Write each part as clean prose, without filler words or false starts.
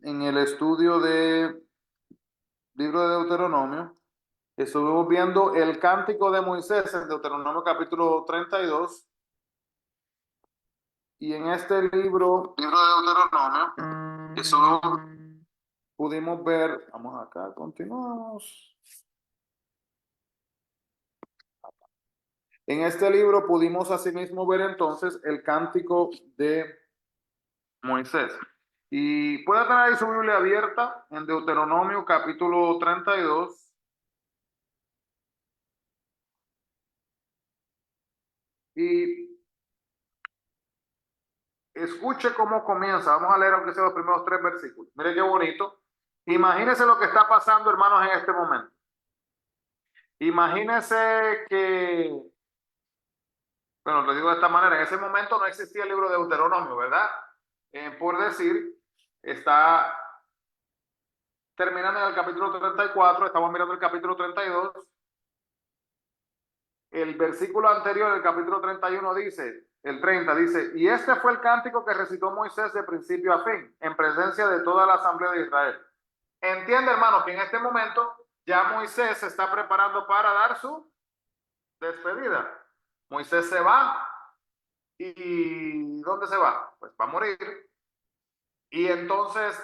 en el estudio de libro de Deuteronomio. Estuvimos viendo el cántico de Moisés en Deuteronomio capítulo 32. Y en este libro de Deuteronomio, pudimos ver, vamos acá, continuamos. En este libro pudimos asimismo ver entonces el cántico de Moisés. Y puede tener ahí su Biblia abierta en Deuteronomio capítulo 32. Y escuche cómo comienza. Vamos a leer aunque sea los primeros 3 versículos. Mire qué bonito. Imagínese lo que está pasando, hermanos, en este momento. Imagínese que, bueno, lo digo de esta manera, en ese momento no existía el libro de Deuteronomio, ¿verdad? Por decir, está terminando en el capítulo 34, estamos mirando el capítulo 32. El versículo anterior del capítulo 31 dice, el 30 dice, y este fue el cántico que recitó Moisés de principio a fin, en presencia de toda la asamblea de Israel. Entiende, hermano, que en este momento ya Moisés se está preparando para dar su despedida. Moisés se va. ¿Y dónde se va? Pues va a morir. Y entonces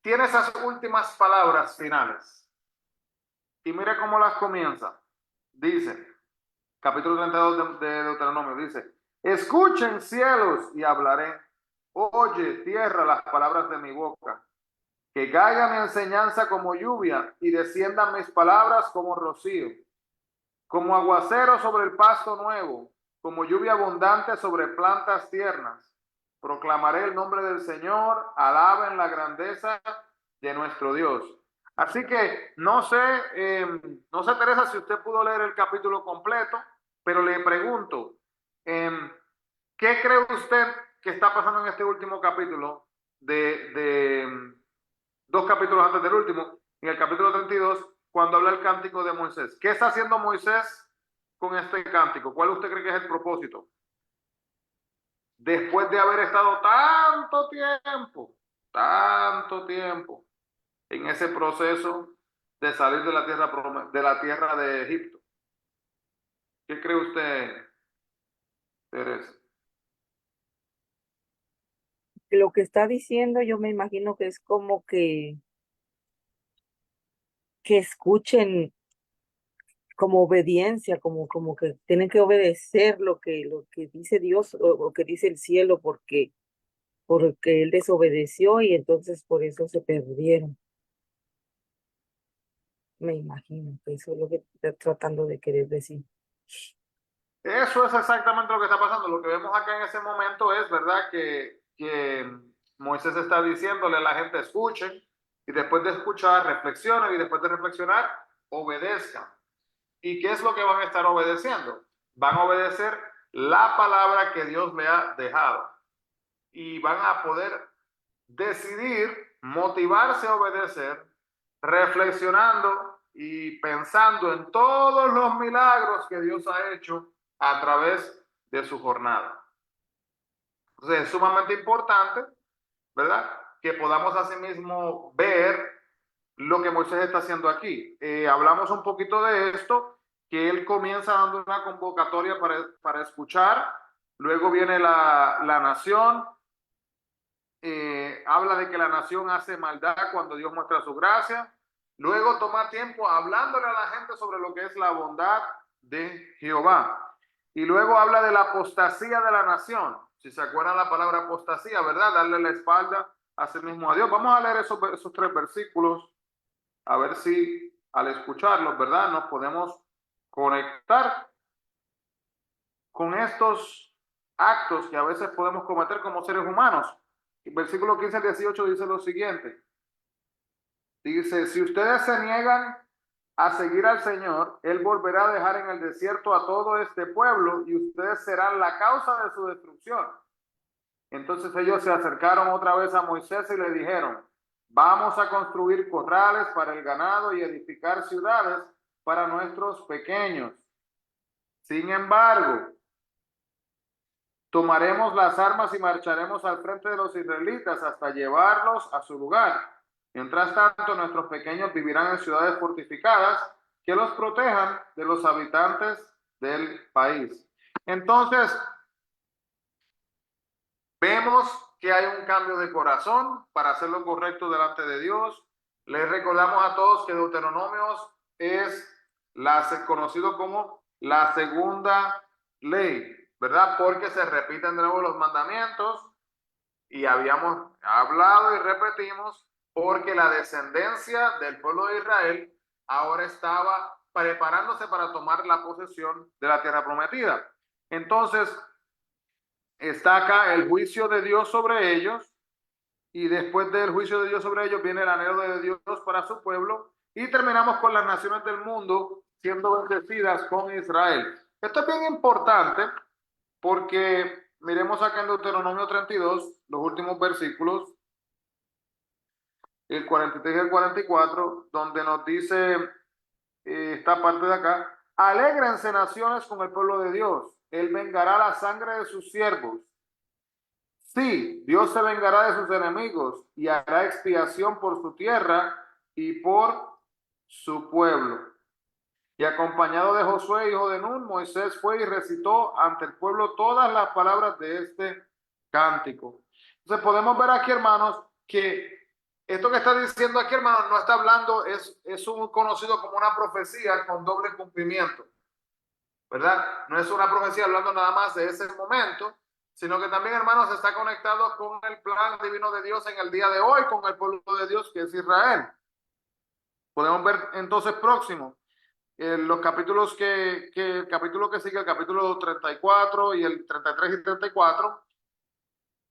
tiene esas últimas palabras finales. Y mire cómo las comienza. Dice, capítulo 32 de Deuteronomio, dice, escuchen cielos y hablaré. Oye, tierra, las palabras de mi boca. Que caiga mi enseñanza como lluvia y desciendan mis palabras como rocío. Como aguacero sobre el pasto nuevo, como lluvia abundante sobre plantas tiernas. Proclamaré el nombre del Señor, alaben la grandeza de nuestro Dios. Así que no sé, Teresa, si usted pudo leer el capítulo completo, pero le pregunto, ¿qué cree usted que está pasando en este último capítulo de 2 capítulos antes del último, en el capítulo 32, cuando habla el cántico de Moisés? ¿Qué está haciendo Moisés con este cántico? ¿Cuál usted cree que es el propósito? Después de haber estado tanto tiempo en ese proceso de salir de la tierra de Egipto. ¿Qué cree usted, Teresa? Lo que está diciendo, yo me imagino que es como que escuchen como obediencia, como que tienen que obedecer lo que dice Dios o que dice el cielo, porque él desobedeció y entonces por eso se perdieron. Me imagino que eso es lo que está tratando de querer decir. Eso es exactamente lo que está pasando. Lo que vemos acá en ese momento es, ¿verdad?, que Moisés está diciéndole a la gente, escuchen, y después de escuchar, reflexionen, y después de reflexionar, obedezcan. ¿Y qué es lo que van a estar obedeciendo? Van a obedecer la palabra que Dios le ha dejado. Y van a poder decidir, motivarse a obedecer, reflexionando y pensando en todos los milagros que Dios ha hecho a través de su jornada. Entonces es sumamente importante, ¿verdad?, que podamos asimismo ver lo que Moisés está haciendo aquí. Hablamos un poquito de esto, que él comienza dando una convocatoria para escuchar, luego viene la nación, habla de que la nación hace maldad cuando Dios muestra su gracia, luego toma tiempo hablándole a la gente sobre lo que es la bondad de Jehová, y luego habla de la apostasía de la nación. Si se acuerdan la palabra apostasía, ¿verdad? Darle la espalda a sí mismo a Dios. Vamos a leer esos 3 versículos, a ver si al escucharlos, ¿verdad?, nos podemos conectar con estos actos que a veces podemos cometer como seres humanos. El versículo 15 al 18 dice lo siguiente. Dice, si ustedes se niegan a seguir al Señor, Él volverá a dejar en el desierto a todo este pueblo y ustedes serán la causa de su destrucción. Entonces ellos se acercaron otra vez a Moisés y le dijeron, vamos a construir corrales para el ganado y edificar ciudades para nuestros pequeños. Sin embargo, tomaremos las armas y marcharemos al frente de los israelitas hasta llevarlos a su lugar. Mientras tanto, nuestros pequeños vivirán en ciudades fortificadas que los protejan de los habitantes del país. Entonces, vemos que hay un cambio de corazón para hacer lo correcto delante de Dios. Les recordamos a todos que Deuteronomios es conocido como la segunda ley, ¿verdad? Porque se repiten de nuevo los mandamientos y habíamos hablado y repetimos porque la descendencia del pueblo de Israel ahora estaba preparándose para tomar la posesión de la tierra prometida. Entonces, está acá el juicio de Dios sobre ellos, y después del juicio de Dios sobre ellos viene el anhelo de Dios para su pueblo, y terminamos con las naciones del mundo siendo bendecidas con Israel. Esto es bien importante porque miremos acá en Deuteronomio 32, los últimos versículos, el 43 y el 44, donde nos dice esta parte de acá: alégrense naciones con el pueblo de Dios, él vengará la sangre de sus siervos. Sí, Dios se vengará de sus enemigos y hará expiación por su tierra y por su pueblo. Y acompañado de Josué, hijo de Nun, Moisés fue y recitó ante el pueblo todas las palabras de este cántico. Entonces podemos ver aquí, hermanos, que esto que está diciendo aquí, hermanos, no está hablando, es un conocido como una profecía con doble cumplimiento, ¿verdad? No es una profecía hablando nada más de ese momento, sino que también, hermanos, está conectado con el plan divino de Dios en el día de hoy, con el pueblo de Dios que es Israel. Podemos ver entonces próximo los capítulos el capítulo que sigue, el capítulo 34 y el 33 y 34,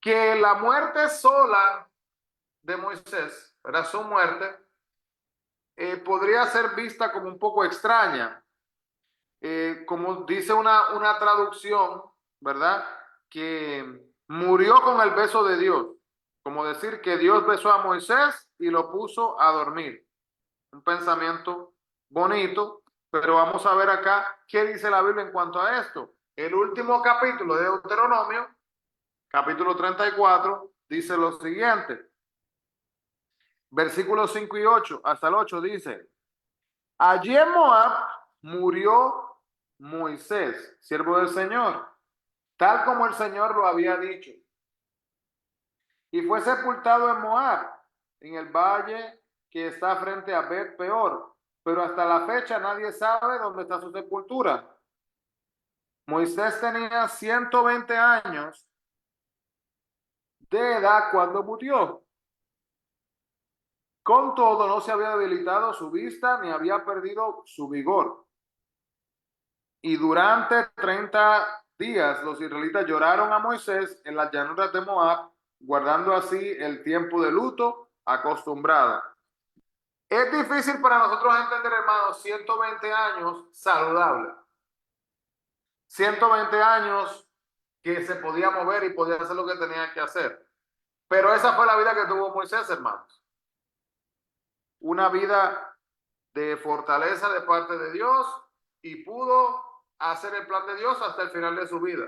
que la muerte sola de Moisés, ¿verdad? Su muerte, podría ser vista como un poco extraña. Como dice una traducción, ¿verdad? Que murió con el beso de Dios, como decir que Dios besó a Moisés y lo puso a dormir. Un pensamiento bonito, pero vamos a ver acá qué dice la Biblia en cuanto a esto. El último capítulo de Deuteronomio, capítulo 34, dice lo siguiente. Versículos 5 y 8 hasta el 8 dice: allí en Moab murió Moisés, siervo del Señor, tal como el Señor lo había dicho. Y fue sepultado en Moab, en el valle que está frente a Bet Peor, pero hasta la fecha nadie sabe dónde está su sepultura. Moisés tenía 120 años de edad cuando murió. Con todo, no se había debilitado su vista ni había perdido su vigor. Y durante 30 días los israelitas lloraron a Moisés en las llanuras de Moab, guardando así el tiempo de luto acostumbrado. Es difícil para nosotros entender, hermanos, 120 años saludable. 120 años que se podía mover y podía hacer lo que tenía que hacer. Pero esa fue la vida que tuvo Moisés, hermanos. Una vida de fortaleza de parte de Dios, y pudo hacer el plan de Dios hasta el final de su vida.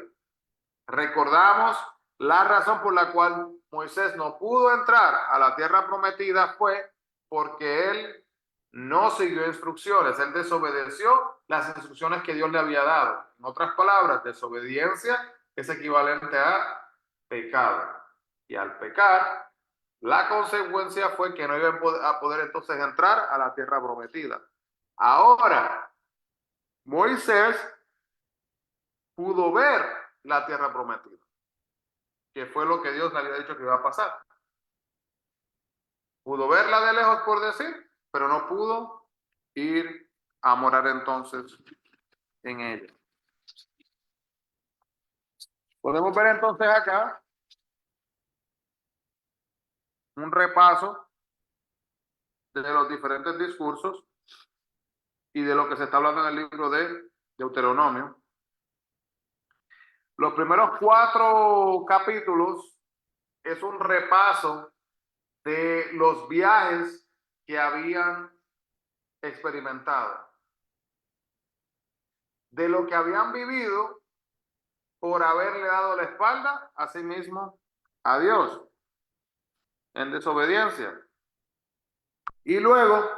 Recordamos la razón por la cual Moisés no pudo entrar a la tierra prometida fue porque él no siguió instrucciones, él desobedeció las instrucciones que Dios le había dado. En otras palabras, desobediencia es equivalente a pecado. Y al pecar, la consecuencia fue que no iba a poder entonces entrar a la tierra prometida. Ahora, Moisés pudo ver la tierra prometida, que fue lo que Dios le había dicho que iba a pasar. Pudo verla de lejos, por decir, pero no pudo ir a morar entonces en ella. Podemos ver entonces acá un repaso de los diferentes discursos y de lo que se está hablando en el libro de Deuteronomio. Los primeros 4 capítulos es un repaso de los viajes que habían experimentado, de lo que habían vivido por haberle dado la espalda a sí mismo a Dios en desobediencia. Y luego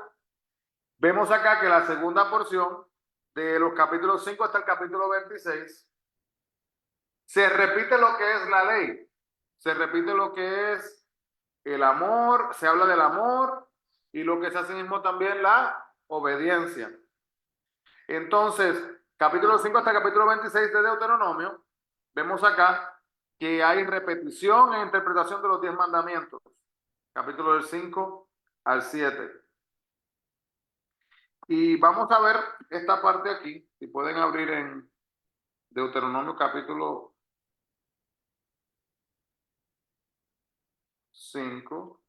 vemos acá que la segunda porción de los capítulos 5 hasta el capítulo 26 se repite lo que es la ley, se repite lo que es el amor, se habla del amor y lo que es asimismo también la obediencia. Entonces, capítulo 5 hasta el capítulo 26 de Deuteronomio, vemos acá que hay repetición e interpretación de los 10 mandamientos, capítulo del 5 al 7. Y vamos a ver esta parte aquí, si pueden abrir en Deuteronomio capítulo 5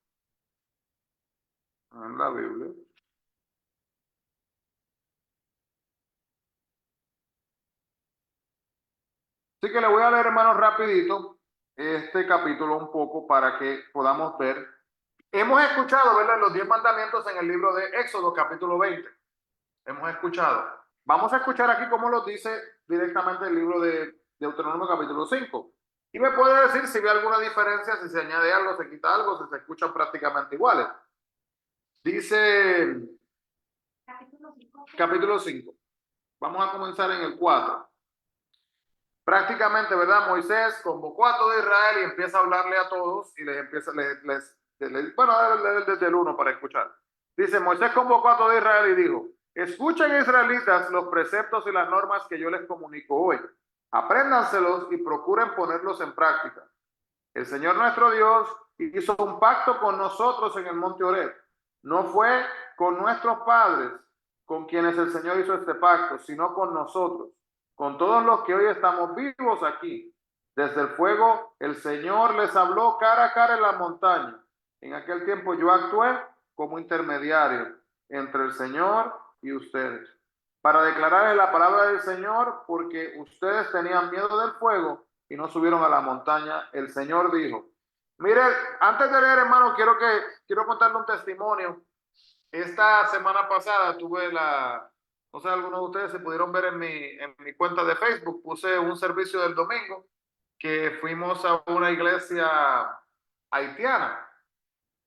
en la Biblia. Así que le voy a leer, hermanos, rapidito este capítulo un poco para que podamos ver. Hemos escuchado, ¿verdad?, los 10 mandamientos en el libro de Éxodo, capítulo 20. Hemos escuchado. Vamos a escuchar aquí cómo lo dice directamente el libro de Deuteronomio, capítulo 5. Y me puede decir si ve alguna diferencia, si se añade algo, se quita algo, si se escuchan prácticamente iguales. Dice capítulo 5. Vamos a comenzar en el 4. Prácticamente, ¿verdad? Moisés convocó a todo Israel y empieza a hablarle a todos y les empieza, bueno, desde el 1 para escuchar. Dice, Moisés convocó a todo Israel y dijo, escuchen, israelitas, los preceptos y las normas que yo les comunico hoy. Apréndanselos y procuren ponerlos en práctica. El Señor nuestro Dios hizo un pacto con nosotros en el monte Horeb. No fue con nuestros padres con quienes el Señor hizo este pacto, sino con nosotros, con todos los que hoy estamos vivos aquí. Desde el fuego, el Señor les habló cara a cara en la montaña. En aquel tiempo yo actué como intermediario entre el Señor y ustedes, para declararles la palabra del Señor, porque ustedes tenían miedo del fuego y no subieron a la montaña. El Señor dijo, mire, antes de leer, hermano, quiero contarle un testimonio. Esta semana pasada tuve no sé, algunos de ustedes se pudieron ver en mi cuenta de Facebook, puse un servicio del domingo que fuimos a una iglesia haitiana,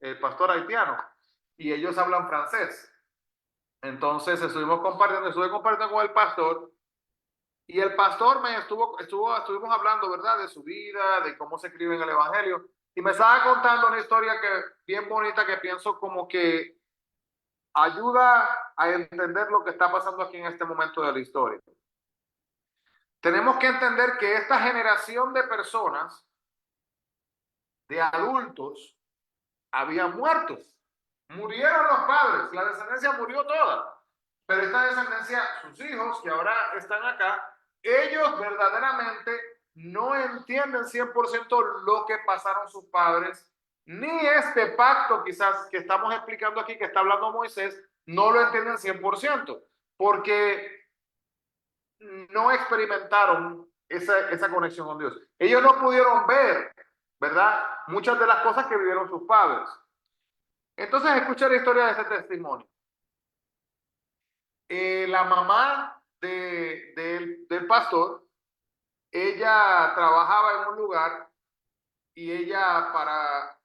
el pastor haitiano, y ellos hablan francés. Entonces estuve compartiendo con el pastor, y el pastor estuvimos hablando, ¿verdad?, de su vida, de cómo se escribe en el evangelio, y me estaba contando una historia bien bonita, que pienso como que ayuda a entender lo que está pasando aquí en este momento de la historia. Tenemos que entender que esta generación de personas, de adultos, habían muertos. Murieron los padres, la descendencia murió toda. Pero esta descendencia, sus hijos que ahora están acá, ellos verdaderamente no entienden 100% lo que pasaron sus padres, ni este pacto quizás que estamos explicando aquí, que está hablando Moisés, no lo entienden 100%, porque no experimentaron esa conexión con Dios. Ellos no pudieron ver, ¿verdad?, muchas de las cosas que vivieron sus padres. Entonces, escucha la historia de este testimonio. La mamá del pastor, ella trabajaba en un lugar, y ella, para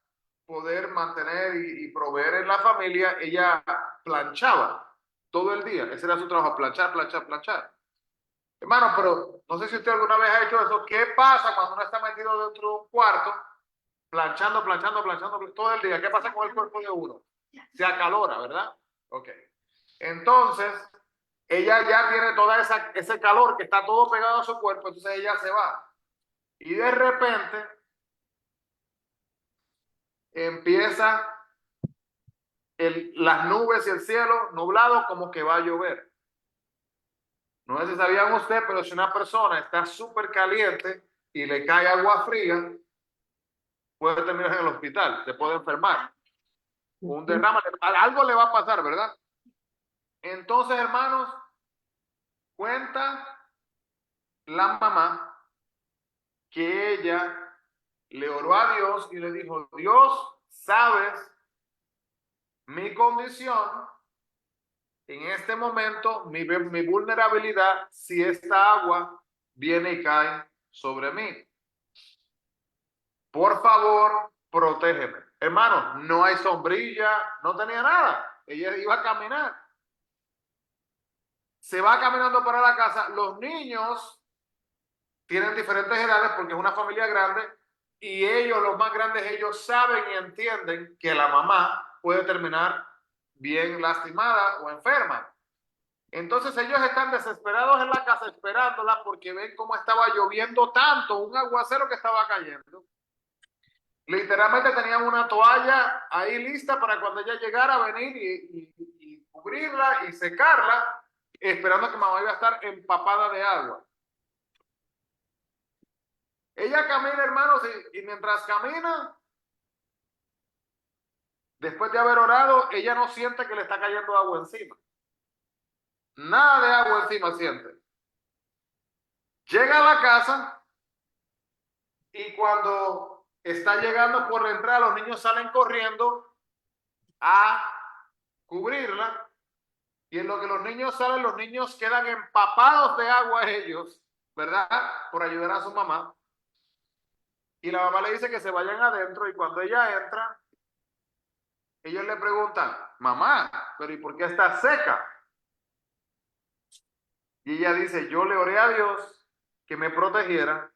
poder mantener y proveer en la familia, ella planchaba todo el día. Ese era su trabajo, planchar, planchar, planchar. Hermano, pero no sé si usted alguna vez ha hecho eso. ¿Qué pasa cuando uno está metido dentro de un cuarto, planchando, planchando, planchando todo el día? ¿Qué pasa con el cuerpo de uno? Se acalora, ¿verdad? Ok. Entonces, ella ya tiene toda ese calor que está todo pegado a su cuerpo, entonces ella se va. Y de repente empieza las nubes y el cielo nublado, como que va a llover. No sé si sabían ustedes, pero si una persona está súper caliente y le cae agua fría, puede terminar en el hospital, se puede enfermar. Un derrame, algo le va a pasar, ¿verdad? Entonces, hermanos, cuenta la mamá que ella le oró a Dios y le dijo, Dios, sabes mi condición en este momento, mi vulnerabilidad, si esta agua viene y cae sobre mí. Por favor, protégeme. Hermano, no hay sombrilla, no tenía nada. ella iba a caminar. Se va caminando para la casa. Los niños tienen diferentes edades porque es una familia grande y ellos, los más grandes, ellos saben y entienden que la mamá puede terminar bien lastimada o enferma. Entonces ellos están desesperados en la casa esperándola porque ven cómo estaba lloviendo tanto, un aguacero que estaba cayendo. Literalmente tenían una toalla ahí lista para cuando ella llegara a venir y cubrirla y secarla, esperando que mamá iba a estar empapada de agua. Ella camina, hermanos, y mientras camina, después de haber orado, ella no siente que le está cayendo agua encima. Nada de agua encima siente. Llega a la casa y cuando está llegando por la entrada, los niños salen corriendo a cubrirla. Y en lo que los niños salen, los niños quedan empapados de agua ellos, ¿verdad? Por ayudar a su mamá. Y la mamá le dice que se vayan adentro y cuando ella entra, ellos le preguntan, mamá, pero ¿y por qué está seca? Y ella dice, yo le oré a Dios que me protegiera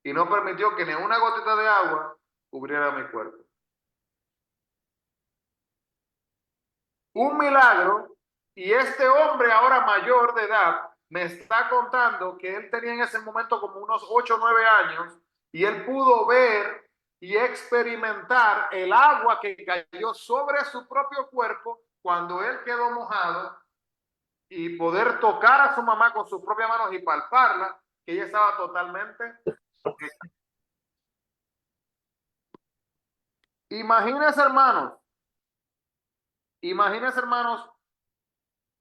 y no permitió que ni una gotita de agua cubriera mi cuerpo. Un milagro, y este hombre ahora mayor de edad me está contando que él tenía en ese momento como unos 8 o 9 años y él pudo ver y experimentar el agua que cayó sobre su propio cuerpo cuando él quedó mojado y poder tocar a su mamá con sus propias manos y palparla, que ella estaba totalmente. Imagínense hermanos,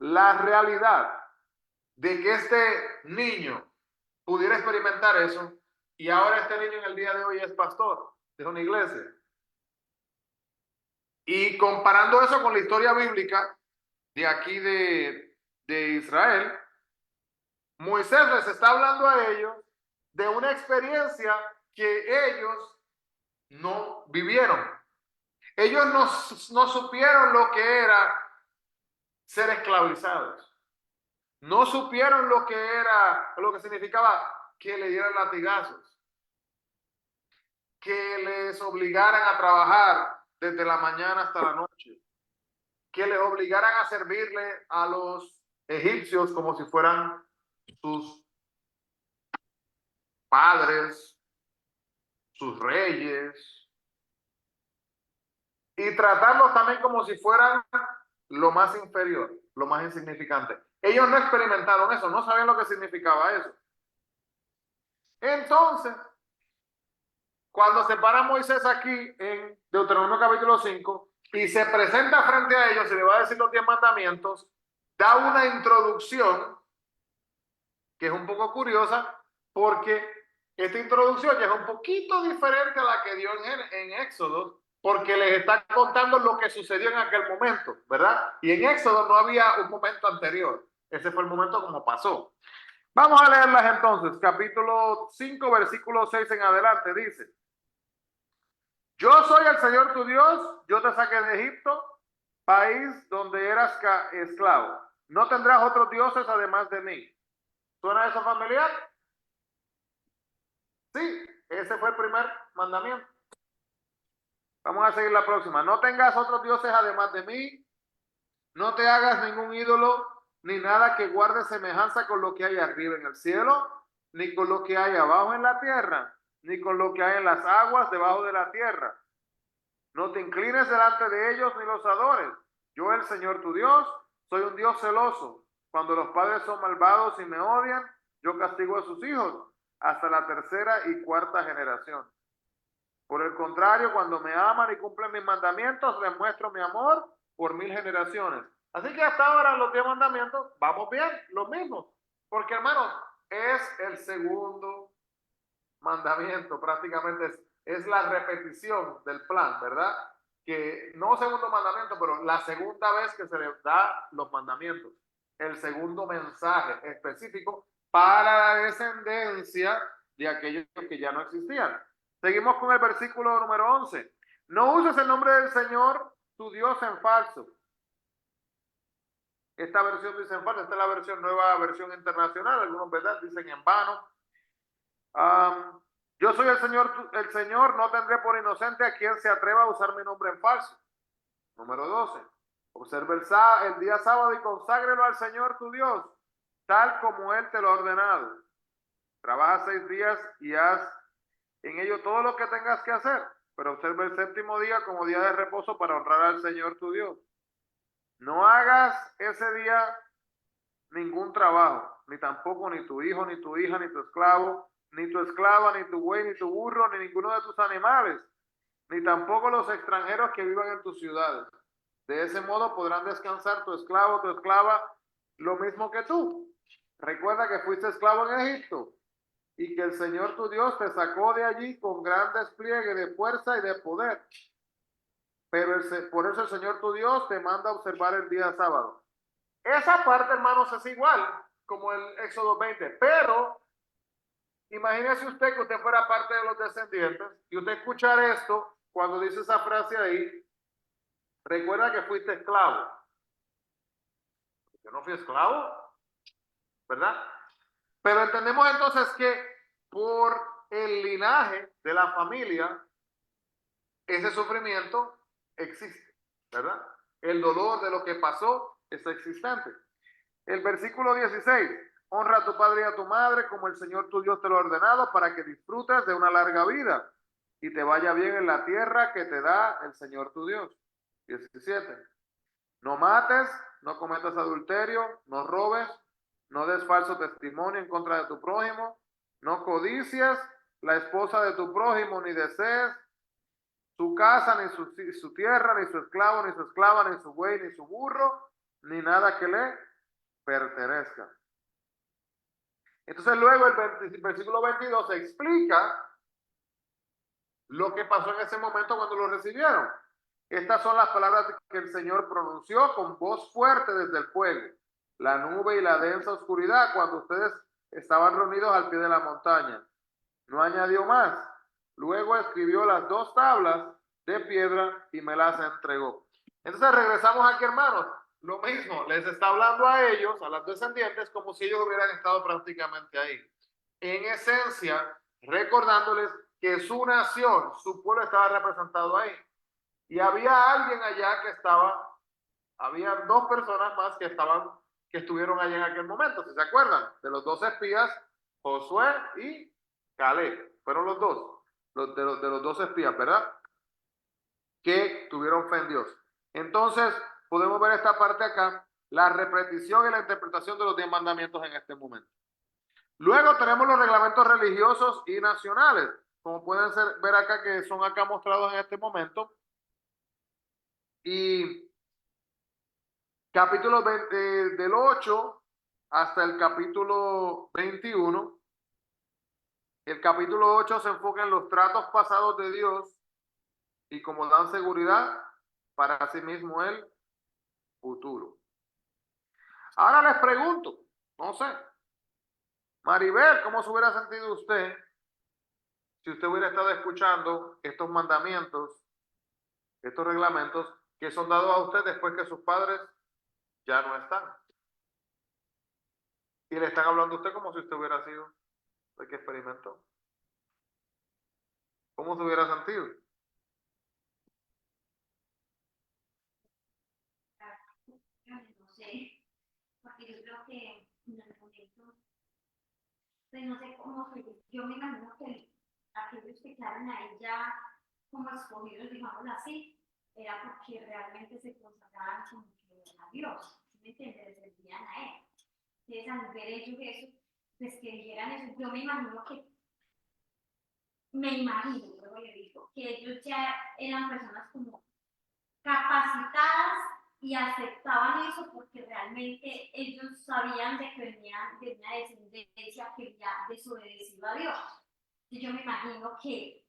la realidad de que este niño pudiera experimentar eso y ahora este niño en el día de hoy es pastor de una iglesia. Y comparando eso con la historia bíblica de aquí de Israel, Moisés les está hablando a ellos de una experiencia que ellos no vivieron. Ellos no supieron lo que era ser esclavizados. No supieron lo que era, lo que significaba que le dieran latigazos, que les obligaran a trabajar desde la mañana hasta la noche, que les obligaran a servirle a los egipcios como si fueran sus padres, sus reyes, y tratarlos también como si fueran lo más inferior, lo más insignificante. Ellos no experimentaron eso, no sabían lo que significaba eso. Entonces, cuando se para Moisés aquí en Deuteronomio capítulo 5 y se presenta frente a ellos y le va a decir los 10 mandamientos, da una introducción que es un poco curiosa porque esta introducción ya es un poquito diferente a la que dio en Éxodo, porque les está contando lo que sucedió en aquel momento, ¿verdad? Y en Éxodo no había un momento anterior. Ese fue el momento como pasó. Vamos a leerlas entonces. Capítulo 5, versículo 6 en adelante dice: yo soy el Señor tu Dios, yo te saqué de Egipto, país donde eras esclavo. No tendrás otros dioses además de mí. ¿Suena eso familiar? Sí, ese fue el primer mandamiento. Vamos a seguir la próxima. No tengas otros dioses además de mí. No te hagas ningún ídolo, ni nada que guarde semejanza con lo que hay arriba en el cielo, ni con lo que hay abajo en la tierra, ni con lo que hay en las aguas debajo de la tierra. No te inclines delante de ellos ni los adores. Yo, el Señor tu Dios, soy un Dios celoso. Cuando los padres son malvados y me odian, yo castigo a sus hijos hasta la tercera y cuarta generación. Por el contrario, cuando me aman y cumplen mis mandamientos, les muestro mi amor por 1000 generaciones. Así que hasta ahora los 10 mandamientos, vamos bien, los mismos. Porque hermanos, es el segundo mandamiento, prácticamente es la repetición del plan, ¿verdad? Que no segundo mandamiento, pero la segunda vez que se le da los mandamientos, el segundo mensaje específico para la descendencia de aquellos que ya no existían. Seguimos con el versículo número 11. No uses el nombre del Señor, tu Dios, en falso, Esta versión dice en falso, esta es la versión nueva, versión internacional, algunos verdad dicen en vano. Yo soy el Señor, no tendré por inocente a quien se atreva a usar mi nombre en falso. Número 12. Observa el día sábado y conságrelo al Señor tu Dios, tal como Él te lo ha ordenado. Trabaja 6 días y haz en ello todo lo que tengas que hacer, pero observa el séptimo día como día de reposo para honrar al Señor tu Dios. No hagas ese día ningún trabajo, ni tampoco ni tu hijo, ni tu hija, ni tu esclavo, ni tu esclava, ni tu buey, ni tu burro, ni ninguno de tus animales, ni tampoco los extranjeros que vivan en tus ciudades. De ese modo podrán descansar tu esclavo, tu esclava, lo mismo que tú. Recuerda que fuiste esclavo en Egipto y que el Señor tu Dios te sacó de allí con gran despliegue de fuerza y de poder. Pero por eso el Señor tu Dios te manda a observar el día sábado. Esa parte, hermanos, es igual como el Éxodo 20, pero imagínese usted que usted fuera parte de los descendientes y usted escuchar esto cuando dice esa frase ahí. Recuerda que fuiste esclavo. Yo no fui esclavo, ¿verdad? Pero entendemos entonces que por el linaje de la familia, ese sufrimiento existe, ¿verdad? El dolor de lo que pasó es existente. El versículo 16, honra a tu padre y a tu madre como el Señor tu Dios te lo ha ordenado para que disfrutes de una larga vida y te vaya bien en la tierra que te da el Señor tu Dios. 17, no mates, no cometas adulterio, no robes, no des falso testimonio en contra de tu prójimo, no codicies la esposa de tu prójimo, ni desees su casa, ni su tierra, ni su esclavo, ni su esclava, ni su buey, ni su burro, ni nada que le pertenezca. Entonces luego el versículo 22 explica lo que pasó en ese momento cuando lo recibieron. Estas son las palabras que el Señor pronunció con voz fuerte desde el fuego, la nube y la densa oscuridad cuando ustedes estaban reunidos al pie de la montaña. No añadió más. Luego escribió las 2 tablas de piedra y me las entregó. Entonces regresamos aquí, hermanos. Lo mismo, les está hablando a ellos, a los descendientes, como si ellos hubieran estado prácticamente ahí. En esencia, recordándoles que su nación, su pueblo estaba representado ahí. Y había alguien allá que estaba, había 2 personas más que estuvieron allá en aquel momento, si se acuerdan, de los 2 espías, Josué y Caleb. Fueron los 2, de los 2 espías, ¿verdad? Que tuvieron fe en Dios. Entonces, podemos ver esta parte acá, la repetición y la interpretación de los 10 mandamientos en este momento. Luego tenemos los reglamentos religiosos y nacionales, como pueden ver acá, que son acá mostrados en este momento. Y capítulo 20, del 8 hasta el capítulo 21. El capítulo 8 se enfoca en los tratos pasados de Dios y cómo dan seguridad para sí mismo el futuro. Ahora les pregunto, no sé, Maribel, ¿cómo se hubiera sentido usted si usted hubiera estado escuchando estos mandamientos, estos reglamentos que son dados a usted después que sus padres ya no están? Y le están hablando a usted como si usted hubiera sido el que experimentó. ¿Cómo se hubiera sentido? No sé, porque yo creo que en el momento, pues no sé cómo fue, yo me imagino que aquellos que quedaron ahí ya como escogidos, digámoslo así, era porque realmente se consagraban como que a Dios, ¿sí me entiendes? Le servían a Él. Entonces, al ver ellos eso, pues que dijeran eso, yo me imagino que, luego le digo, que ellos ya eran personas como capacitadas y aceptaban eso porque realmente ellos sabían de que venían de una descendencia que había desobedecido a Dios. Y yo me imagino que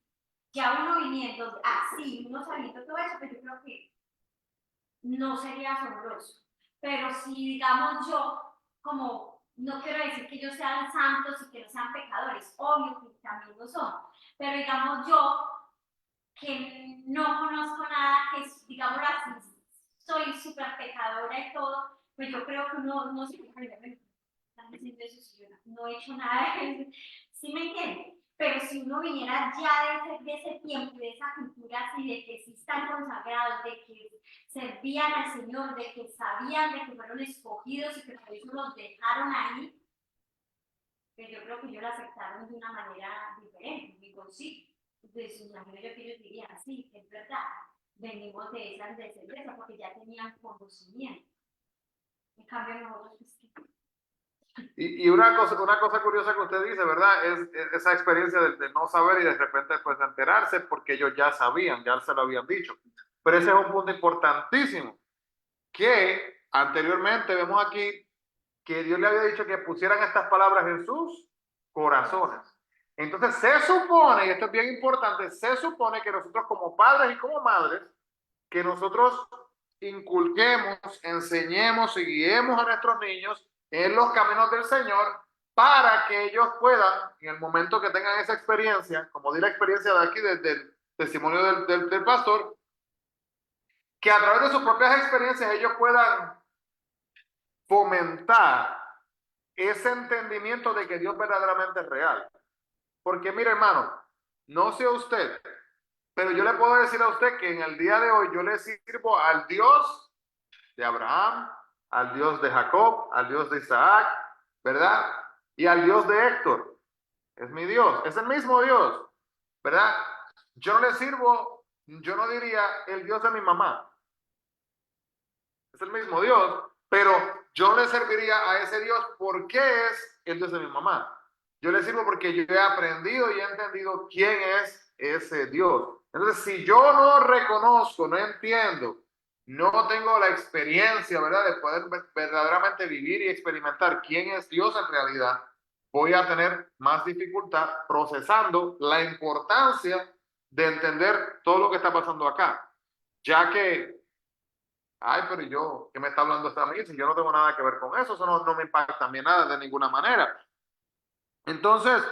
ya uno viniendo así, uno sabiendo todo eso, pero yo creo que no sería asombroso. Pero si, digamos, yo, como no quiero decir que ellos sean santos y que no sean pecadores, obvio que también lo son, pero digamos yo, que no conozco nada, que digámoslo así, soy súper pecadora y todo, pues yo creo que no se puede aprender. Están diciendo eso si yo no he hecho nada de eso. ¿Sí me entiende? Pero si uno viniera ya de ese tiempo, de esa cultura así, de que sí están consagrados, de que servían al Señor, de que sabían de que fueron escogidos y que por eso los dejaron ahí, pues yo creo que ellos lo aceptaron de una manera diferente. Digo, sí. Entonces, imagino yo que ellos dirían, sí, es verdad, venimos de esas descendencias porque ya tenían conocimiento. En cambio, nosotros, pues, Y una cosa curiosa que usted dice, ¿verdad? Es esa experiencia de no saber y de repente pues enterarse porque ellos ya sabían, ya se lo habían dicho. Pero ese es un punto importantísimo, que anteriormente vemos aquí que Dios le había dicho que pusieran estas palabras en sus corazones. Entonces se supone, y esto es bien importante, se supone que nosotros como padres y como madres, que nosotros inculquemos, enseñemos y guiemos a nuestros niños en los caminos del Señor para que ellos puedan, en el momento que tengan esa experiencia, como di la experiencia de aquí, desde el testimonio del pastor, que a través de sus propias experiencias ellos puedan fomentar ese entendimiento de que Dios verdaderamente es real. Porque mire, hermano, no sé usted, pero yo le puedo decir a usted que en el día de hoy yo le sirvo al Dios de Abraham, al Dios de Jacob, al Dios de Isaac, ¿verdad? Y al Dios de Héctor. Es mi Dios, es el mismo Dios, ¿verdad? Yo no le sirvo, yo no diría el Dios de mi mamá. Es el mismo Dios, pero yo le serviría a ese Dios porque es el Dios de mi mamá. Yo le sirvo porque yo he aprendido y he entendido quién es ese Dios. Entonces, si yo no reconozco, no entiendo, no tengo la experiencia, ¿verdad?, de poder verdaderamente vivir y experimentar quién es Dios en realidad, voy a tener más dificultad procesando la importancia de entender todo lo que está pasando acá, ya que ay, pero yo, ¿qué me está hablando esta amiga? Si yo no tengo nada que ver con eso no me impacta a mí nada de ninguna manera. Entonces,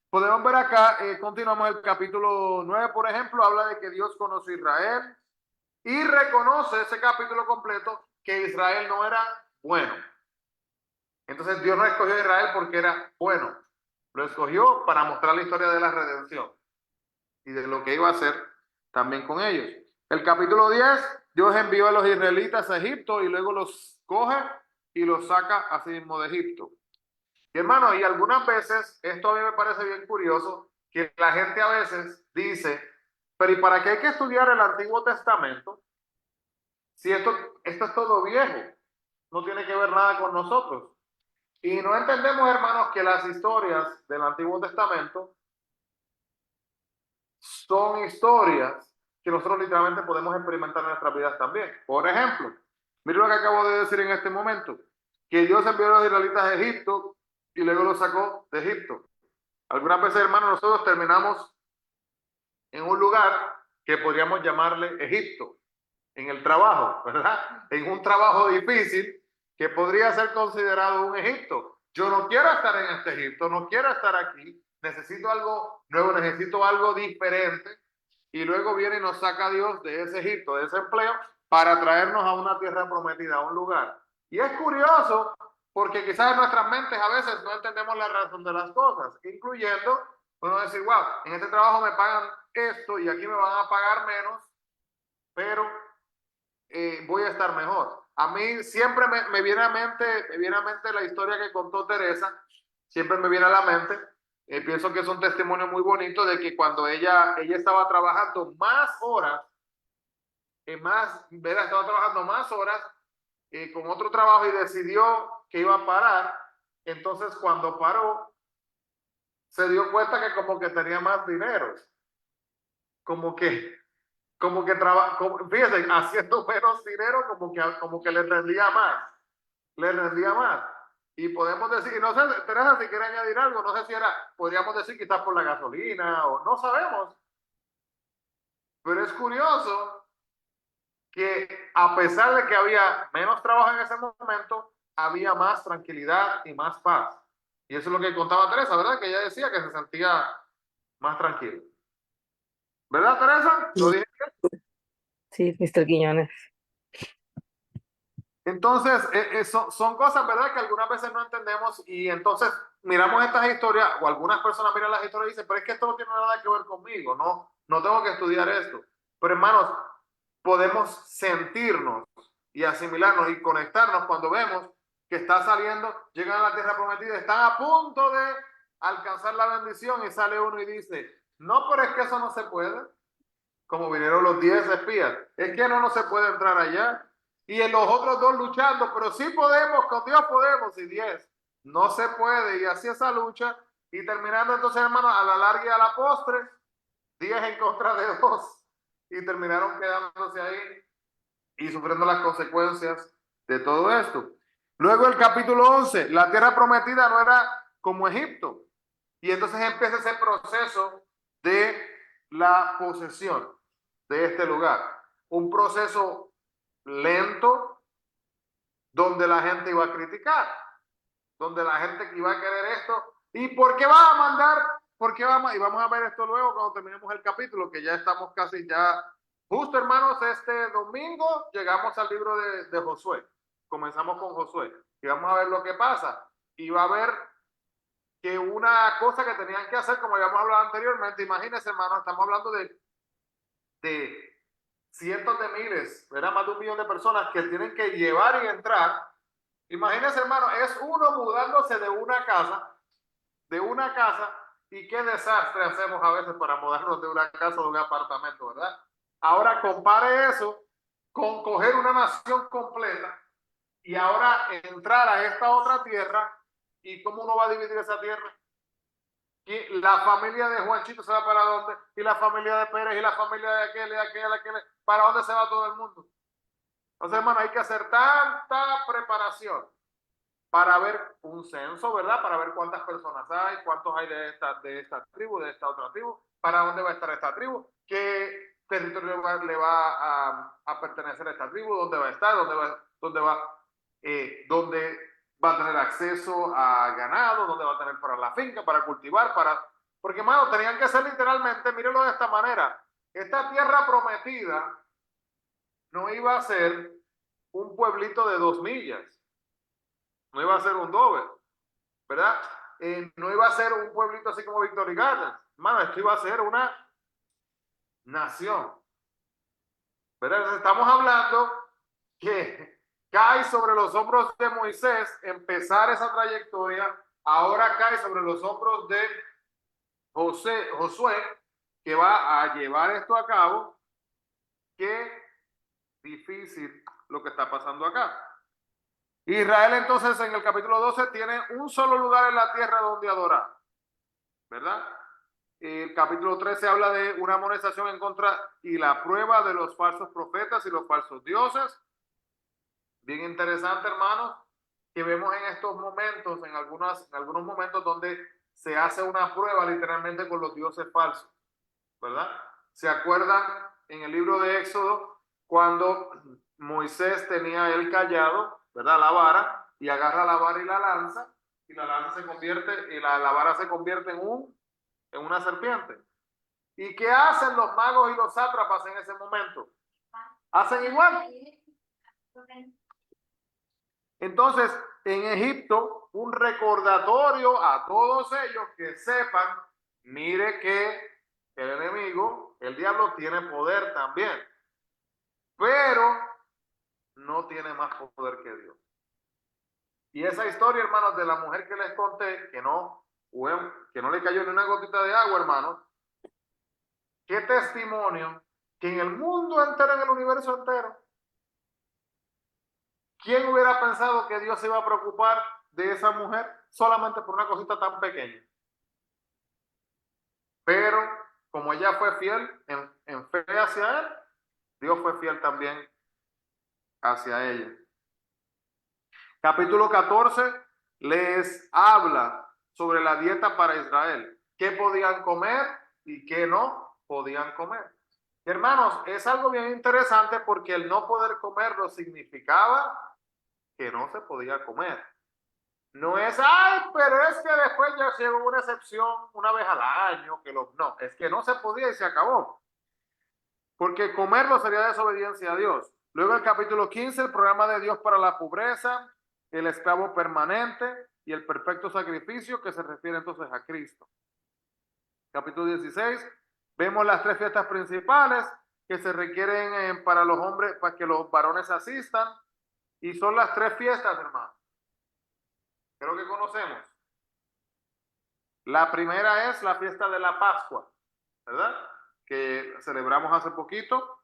podemos ver acá, continuamos el capítulo 9, por ejemplo, habla de que Dios conoció a Israel y reconoce ese capítulo completo que Israel no era bueno. Entonces Dios no escogió a Israel porque era bueno, lo escogió para mostrar la historia de la redención y de lo que iba a hacer también con ellos. El capítulo 10, Dios envió a los israelitas a Egipto y luego los coge y los saca así mismo de Egipto. Y hermano, y algunas veces, esto a mí me parece bien curioso, que la gente a veces dice, pero ¿y para qué hay que estudiar el Antiguo Testamento si esto es todo viejo? No tiene que ver nada con nosotros. Y no entendemos, hermanos, que las historias del Antiguo Testamento son historias que nosotros literalmente podemos experimentar en nuestras vidas también. Por ejemplo, mire lo que acabo de decir en este momento, que Dios envió a los israelitas a Egipto y luego los sacó de Egipto. Algunas veces, hermanos, nosotros terminamos en un lugar que podríamos llamarle Egipto, en el trabajo, ¿verdad? En un trabajo difícil que podría ser considerado un Egipto. Yo no quiero estar en este Egipto, no quiero estar aquí, necesito algo nuevo, necesito algo diferente. Y luego viene y nos saca Dios de ese Egipto, de ese empleo, para traernos a una tierra prometida, a un lugar. Y es curioso porque quizás en nuestras mentes a veces no entendemos la razón de las cosas, incluyendo uno decir, wow, en este trabajo me pagan esto y aquí me van a pagar menos, pero voy a estar mejor. A mí siempre me viene a mente la historia que contó Teresa, siempre me viene a la mente. Pienso que es un testimonio muy bonito de que cuando ella estaba trabajando más horas, ¿verdad? Estaba trabajando más horas con otro trabajo y decidió que iba a parar. Entonces cuando paró, se dio cuenta que como que tenía más dinero, como que fíjense, haciendo menos dinero, como que le rendía más. Y podemos decir, y no sé, Teresa, si quiere añadir algo, no sé si podríamos decir quizás por la gasolina, o no sabemos, pero es curioso que a pesar de que había menos trabajo en ese momento, había más tranquilidad y más paz. Y eso es lo que contaba Teresa, ¿verdad? Que ella decía que se sentía más tranquila. ¿Verdad, Teresa? ¿Lo dije? Sí, Mr. Quiñones. Entonces, son cosas, ¿verdad?, que algunas veces no entendemos y entonces miramos estas historias o algunas personas miran las historias y dicen, pero es que esto no tiene nada que ver conmigo, no tengo que estudiar esto. Pero hermanos, podemos sentirnos y asimilarnos y conectarnos cuando vemos que está saliendo, llegan a la tierra prometida, están a punto de alcanzar la bendición y sale uno y dice, no, pero es que eso no se puede. Como vinieron los 10 espías, es que no se puede entrar allá. Y en los otros dos luchando, pero sí podemos, con Dios podemos, y 10, no se puede. Y así esa lucha, y terminando entonces, hermanos, a la larga y a la postre, 10 en contra de 2, y terminaron quedándose ahí y sufriendo las consecuencias de todo esto. Luego el capítulo 11, la tierra prometida no era como Egipto, y entonces empieza ese proceso de la posesión de este lugar. Un proceso lento donde la gente iba a criticar, donde la gente iba a querer esto. ¿Y por qué va a mandar? ¿Por qué vamos? Y vamos a ver esto luego cuando terminemos el capítulo, que ya estamos casi ya, justo hermanos, este domingo llegamos al libro de Josué. Comenzamos con Josué y vamos a ver lo que pasa. Y va a ver que una cosa que tenían que hacer, como habíamos hablado anteriormente, imagínense, hermanos, estamos hablando de cientos de miles, ¿verdad? Más de 1 millón de personas que tienen que llevar y entrar. Imagínense, hermano, es uno mudándose de una casa, y qué desastre hacemos a veces para mudarnos de una casa o de un apartamento, ¿verdad? Ahora compare eso con coger una nación completa y ahora entrar a esta otra tierra. ¿Y cómo uno va a dividir esa tierra? Y la familia de Juanchito se va para dónde, y la familia de Pérez, y la familia de aquel, ¿para dónde se va todo el mundo? Entonces, hermano, hay que hacer tanta preparación para ver un censo, ¿verdad? Para ver cuántas personas hay, cuántos hay de esta tribu, de esta otra tribu, para dónde va a estar esta tribu, qué territorio le va a pertenecer a esta tribu, dónde va a estar, dónde va a tener acceso a ganado, dónde va a tener para la finca, para cultivar, porque, hermano, tenían que ser literalmente, mírenlo de esta manera, esta tierra prometida no iba a ser un pueblito de 2 millas, no iba a ser un Dover, ¿verdad? No iba a ser un pueblito así como Victory Gardens, hermano, esto iba a ser una nación, ¿verdad? Entonces, estamos hablando que cae sobre los hombros de Moisés empezar esa trayectoria, ahora cae sobre los hombros de Josué, que va a llevar esto a cabo. Qué difícil lo que está pasando acá. Israel entonces en el capítulo 12 tiene un solo lugar en la tierra donde adorar, ¿verdad? El capítulo 13 habla de una amonestación en contra y la prueba de los falsos profetas y los falsos dioses. Bien interesante, hermanos, que vemos en estos momentos, en algunos momentos donde se hace una prueba literalmente con los dioses falsos, ¿verdad? ¿Se acuerdan en el libro de Éxodo cuando Moisés tenía el callado, ¿verdad? La vara, y agarra la vara y la lanza se convierte, y la vara se convierte en una serpiente. ¿Y qué hacen los magos y los sátrapas en ese momento? Hacen igual. Entonces, en Egipto, un recordatorio a todos ellos que sepan, mire que el enemigo, el diablo, tiene poder también, pero no tiene más poder que Dios. Y esa historia, hermanos, de la mujer que les conté, que no le cayó ni una gotita de agua, hermanos, qué testimonio que en el mundo entero, en el universo entero, ¿quién hubiera pensado que Dios se iba a preocupar de esa mujer solamente por una cosita tan pequeña? Pero como ella fue fiel en fe hacia él, Dios fue fiel también hacia ella. Capítulo 14 les habla sobre la dieta para Israel. ¿Qué podían comer y qué no podían comer? Hermanos, es algo bien interesante porque el no poder comerlo significaba que no se podía comer. No es, ay, pero es que después ya llegó una excepción una vez al año, no, es que no se podía y se acabó. Porque comerlo sería desobediencia a Dios. Luego el capítulo 15, el programa de Dios para la pobreza, el esclavo permanente y el perfecto sacrificio, que se refiere entonces a Cristo. Capítulo 16, vemos las tres fiestas principales que se requieren para los hombres, para que los varones asistan. Y son las tres fiestas, hermano. Creo que conocemos. La primera es la fiesta de la Pascua, ¿verdad? Que celebramos hace poquito.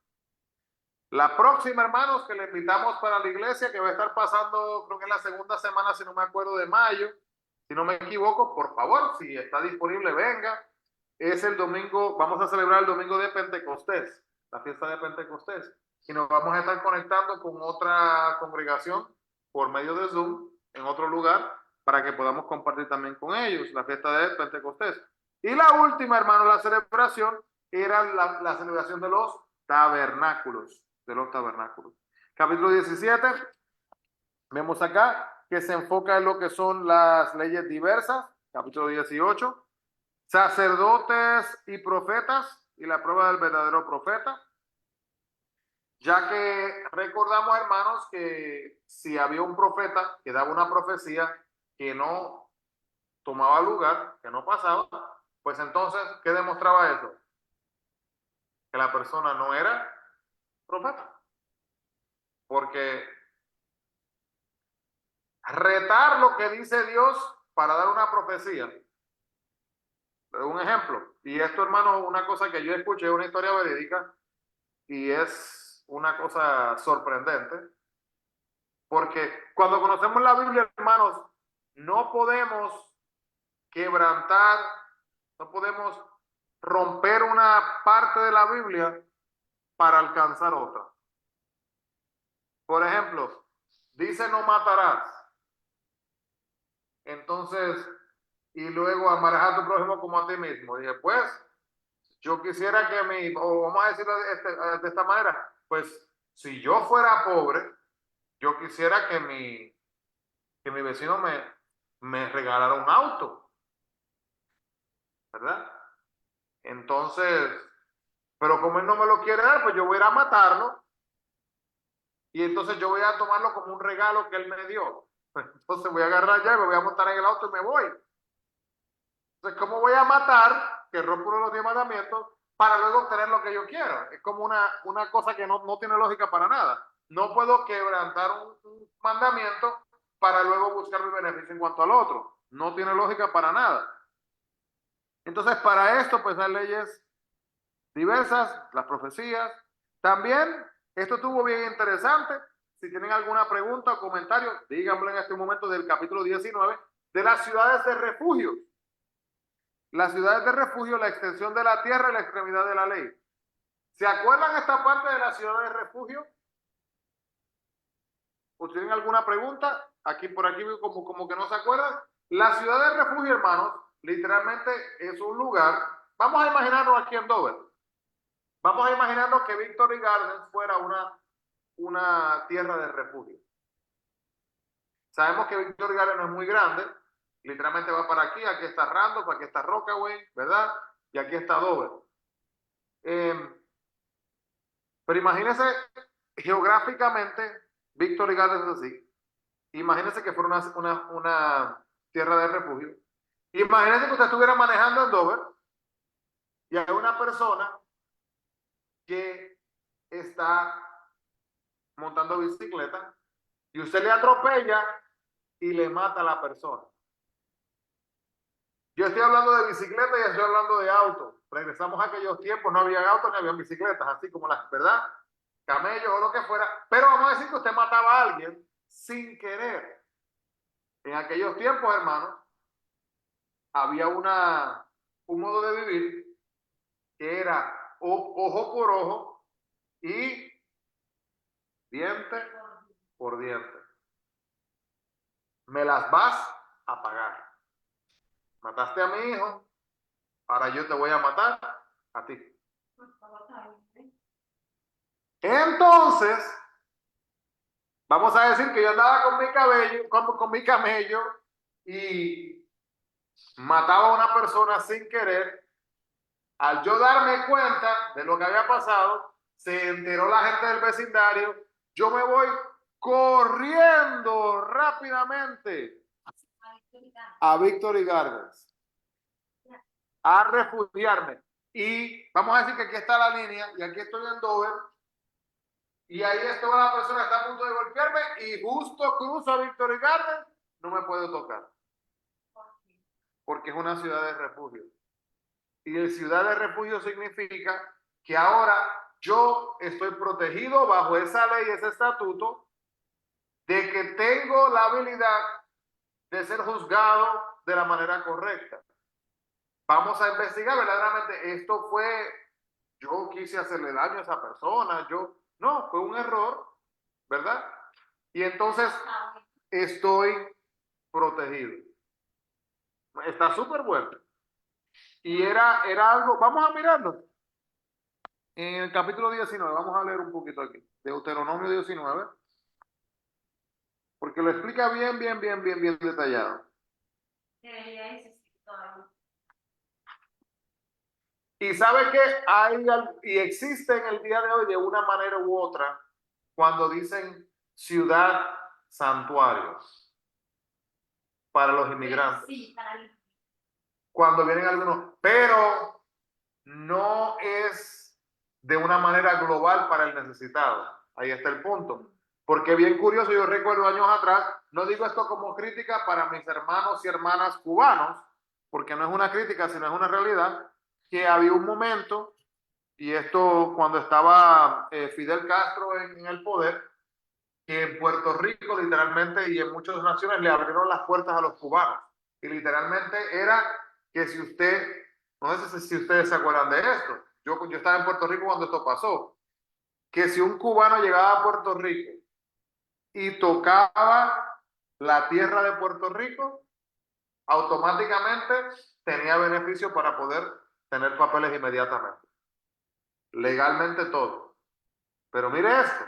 La próxima, hermanos, que le invitamos para la iglesia, que va a estar pasando, creo que en la segunda semana, si no me acuerdo, de mayo, si no me equivoco, por favor, si está disponible, venga. Es el domingo, vamos a celebrar el domingo de Pentecostés, la fiesta de Pentecostés. Y nos vamos a estar conectando con otra congregación por medio de Zoom en otro lugar para que podamos compartir también con ellos la fiesta de Pentecostés. Y la última, hermano, la celebración era la celebración de los tabernáculos. Capítulo 17, vemos acá que se enfoca en lo que son las leyes diversas. Capítulo 18, sacerdotes y profetas y la prueba del verdadero profeta. Ya que recordamos, hermanos, que si había un profeta que daba una profecía que no tomaba lugar, que no pasaba, pues entonces, ¿qué demostraba eso? Que la persona no era profeta. Porque retar lo que dice Dios para dar una profecía. Un ejemplo, y esto, hermano, una cosa que yo escuché, una historia verídica, y es una cosa sorprendente, porque cuando conocemos la Biblia, hermanos, no podemos quebrantar, no podemos romper una parte de la Biblia para alcanzar otra. Por ejemplo, dice no matarás. Entonces, y luego amarás a tu prójimo como a ti mismo. Dije, pues, yo quisiera que o vamos a decirlo de esta manera, pues, si yo fuera pobre, yo quisiera que mi vecino me regalara un auto, ¿verdad? Entonces, pero como él no me lo quiere dar, pues yo voy a ir a matarlo y entonces yo voy a tomarlo como un regalo que él me dio. Entonces voy a agarrar ya y me voy a montar en el auto y me voy. Entonces, ¿cómo voy a matar, que rompo uno de los 10 mandamientos, para luego obtener lo que yo quiero? Es como una cosa que no tiene lógica para nada. No puedo quebrantar un mandamiento para luego buscar mi beneficio en cuanto al otro. No tiene lógica para nada. Entonces, para esto, pues hay leyes diversas, las profecías. También, esto estuvo bien interesante. Si tienen alguna pregunta o comentario, díganme en este momento del capítulo 19 de las ciudades de refugio. Las ciudades de refugio, la extensión de la tierra y la extremidad de la ley. ¿Se acuerdan esta parte de la ciudad de refugio? ¿O tienen alguna pregunta? Aquí por aquí como que no se acuerdan. La ciudad de refugio, hermanos, literalmente es un lugar. Vamos a imaginarnos aquí en Dover. Vamos a imaginarnos que Victory Gardens fuera una tierra de refugio. Sabemos que Victory Gardens no es muy grande. Literalmente va para aquí está Randolph, aquí está Rockaway, ¿verdad? Y aquí está Dover. Pero imagínense geográficamente, Victory Gardens es así. Imagínense que fuera una tierra de refugio. Imagínense que usted estuviera manejando en Dover y hay una persona que está montando bicicleta y usted le atropella y le mata a la persona. Yo estoy hablando de bicicleta y estoy hablando de auto. Regresamos a aquellos tiempos, no había autos ni había bicicletas, así como las, ¿verdad? Camellos o lo que fuera. Pero vamos a decir que usted mataba a alguien sin querer. En aquellos tiempos, hermanos, había un modo de vivir que era ojo por ojo y diente por diente. Me las vas a pagar. Mataste a mi hijo, ahora yo te voy a matar a ti. Entonces, vamos a decir que yo andaba con mi camello y mataba a una persona sin querer. Al yo darme cuenta de lo que había pasado, se enteró la gente del vecindario yo me voy corriendo rápidamente a Victory Gardens, a refugiarme. Y vamos a decir que aquí está la línea y aquí estoy en Dover y ahí está la persona que está a punto de golpearme y justo cruzo a Victory Gardens, no me puedo tocar porque es una ciudad de refugio. Y el ciudad de refugio significa que ahora yo estoy protegido bajo esa ley, ese estatuto, de que tengo la habilidad de ser juzgado de la manera correcta. Vamos a investigar verdaderamente, esto fue, yo quise hacerle daño a esa persona, no, fue un error, ¿verdad? Y entonces estoy protegido. Está súper bueno. Y era algo, vamos a mirarlo. En el capítulo 19, vamos a leer un poquito aquí, de Deuteronomio 19, porque lo explica bien detallado. Debería existir todavía. Y sabe que hay y existe en el día de hoy de una manera u otra cuando dicen ciudad santuarios para los inmigrantes. Sí, para el... Cuando vienen algunos, pero no es de una manera global para el necesitado. Ahí está el punto. Porque bien curioso, yo recuerdo años atrás, no digo esto como crítica para mis hermanos y hermanas cubanos, porque no es una crítica, sino es una realidad, que había un momento, y esto cuando estaba Fidel Castro en el poder, que en Puerto Rico literalmente y en muchas naciones le abrieron las puertas a los cubanos. Y literalmente era que si usted, no sé si ustedes se acuerdan de esto, yo estaba en Puerto Rico cuando esto pasó, que si un cubano llegaba a Puerto Rico y tocaba la tierra de Puerto Rico, automáticamente tenía beneficio para poder tener papeles inmediatamente. Legalmente todo. Pero mire esto,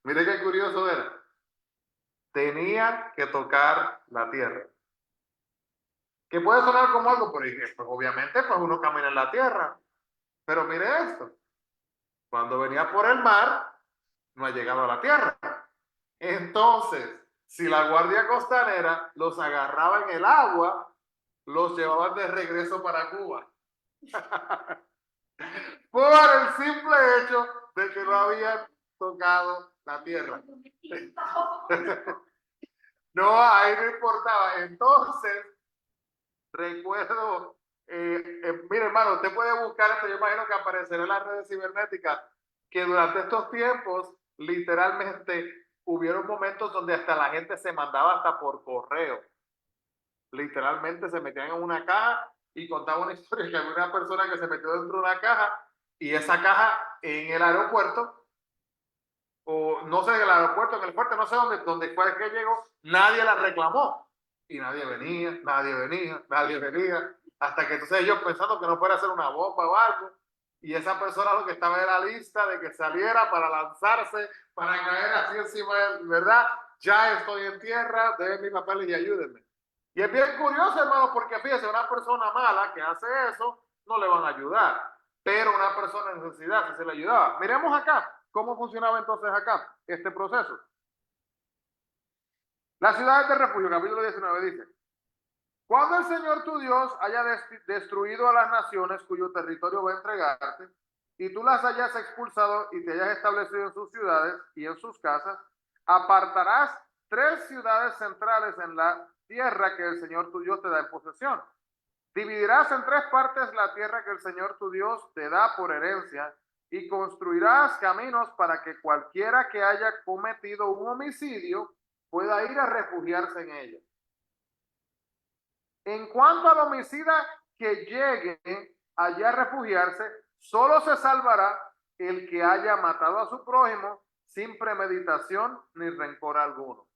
mire qué curioso era. Tenía que tocar la tierra. Que puede sonar como algo, pero pues obviamente pues uno camina en la tierra. Pero mire esto, cuando venía por el mar, no ha llegado a la tierra. Entonces, si la Guardia Costanera los agarraba en el agua, los llevaban de regreso para Cuba. Por el simple hecho de que no habían tocado la tierra. No, ahí no importaba. Entonces, recuerdo, mire hermano, usted puede buscar esto, yo imagino que aparecerá en las redes cibernéticas, que durante estos tiempos, literalmente, hubieron momentos donde hasta la gente se mandaba hasta por correo. Literalmente se metían en una caja y contaba una historia que había una persona que se metió dentro de una caja y esa caja en el aeropuerto, o no sé, en el aeropuerto, en el puerto, no sé dónde fue que llegó, nadie la reclamó. Y nadie venía, hasta que entonces ellos pensando que no fuera a ser una bomba o algo, y esa persona lo que estaba en la lista de que saliera para lanzarse, para caer así encima de él, ¿verdad? Ya estoy en tierra, den mis papeles y ayúdenme. Y es bien curioso, hermano, porque fíjese, una persona mala que hace eso, no le van a ayudar, pero una persona en necesidad sí se le ayudaba. Miremos acá, cómo funcionaba entonces acá este proceso. Las ciudades de refugio, capítulo 19 dice: cuando el Señor tu Dios haya destruido a las naciones cuyo territorio va a entregarte, y tú las hayas expulsado y te hayas establecido en sus ciudades y en sus casas, apartarás 3 ciudades centrales en la tierra que el Señor tu Dios te da en posesión. Dividirás en 3 partes la tierra que el Señor tu Dios te da por herencia y construirás caminos para que cualquiera que haya cometido un homicidio pueda ir a refugiarse en ella. En cuanto al homicida que llegue allá a refugiarse, solo se salvará el que haya matado a su prójimo sin premeditación ni rencor alguno.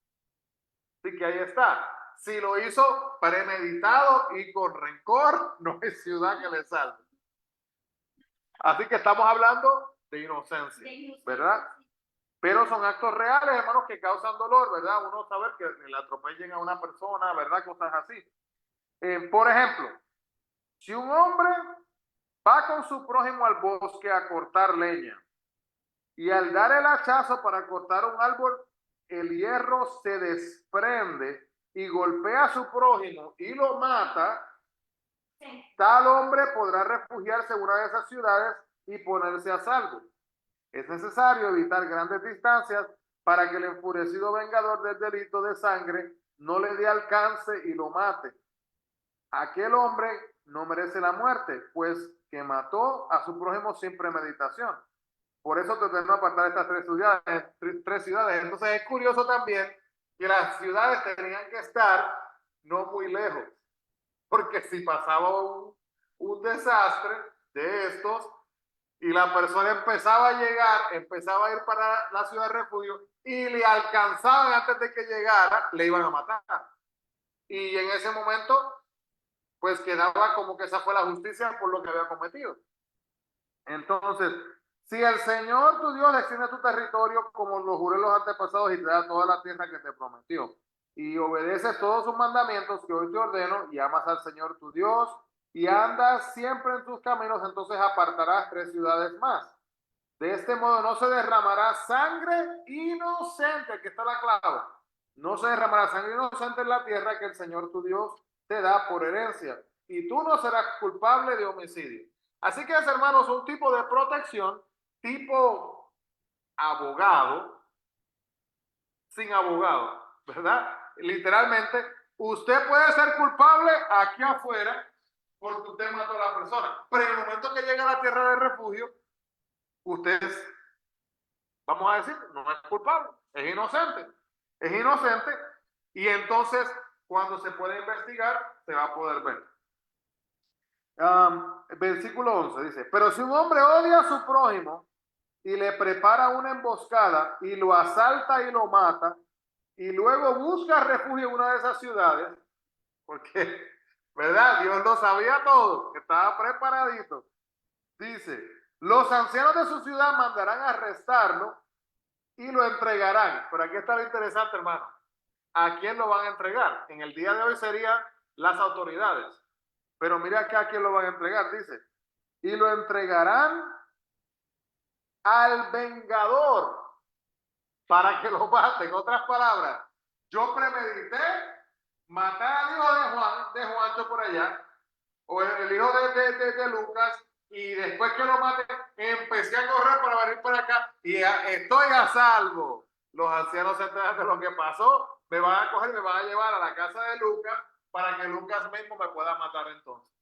Así que ahí está. Si lo hizo premeditado y con rencor, no hay ciudad que le salve. Así que estamos hablando de inocencia, ¿verdad? Pero son actos reales, hermanos, que causan dolor, ¿verdad? Uno sabe que le atropellen a una persona, ¿verdad? Cosas así. Por ejemplo, si un hombre va con su prójimo al bosque a cortar leña y al dar el hachazo para cortar un árbol, el hierro se desprende y golpea a su prójimo y lo mata, Sí. tal hombre podrá refugiarse en una de esas ciudades y ponerse a salvo. Es necesario evitar grandes distancias para que el enfurecido vengador del delito de sangre no le dé alcance y lo mate. Aquel hombre no merece la muerte, pues que mató a su prójimo sin premeditación. Por eso te tenemos que apartar estas tres ciudades. Entonces es curioso también que las ciudades tenían que estar no muy lejos, porque si pasaba un desastre de estos y la persona empezaba a llegar, empezaba a ir para la ciudad de refugio y le alcanzaban antes de que llegara, le iban a matar. Y en ese momento, pues quedaba como que esa fue la justicia por lo que había cometido. Entonces, si el Señor tu Dios extiende tu territorio como lo juró los antepasados y te da toda la tierra que te prometió, y obedeces todos sus mandamientos que hoy te ordeno, y amas al Señor tu Dios, y andas siempre en tus caminos, entonces apartarás 3 ciudades más. De este modo no se derramará sangre inocente, aquí está la clave. No se derramará sangre inocente en la tierra que el Señor tu Dios te da por herencia, y tú no serás culpable de homicidio. Así que es, hermanos, un tipo de protección, tipo abogado, sin abogado, ¿verdad? Literalmente, usted puede ser culpable aquí afuera porque usted mató a la persona, pero en el momento que llega a la tierra de refugio, usted es, vamos a decir, no es culpable, es inocente, y entonces cuando se puede investigar, se va a poder ver. Versículo 11 dice, pero si un hombre odia a su prójimo y le prepara una emboscada y lo asalta y lo mata, y luego busca refugio en una de esas ciudades, porque, ¿verdad? Dios lo sabía todo, estaba preparadito. Dice, los ancianos de su ciudad mandarán a arrestarlo y lo entregarán. Pero aquí está lo interesante, hermano. ¿A quién lo van a entregar? En el día de hoy serían las autoridades. Pero mira acá a quién lo van a entregar, dice. Y lo entregarán al vengador para que lo mate. En otras palabras, yo premedité matar al hijo de Juancho por allá, o el hijo de Lucas, y después que lo mate, empecé a correr para venir para acá y estoy a salvo. Los ancianos se enteran de lo que pasó, me van a coger, me van a llevar a la casa de Lucas para que Lucas mismo me pueda matar entonces.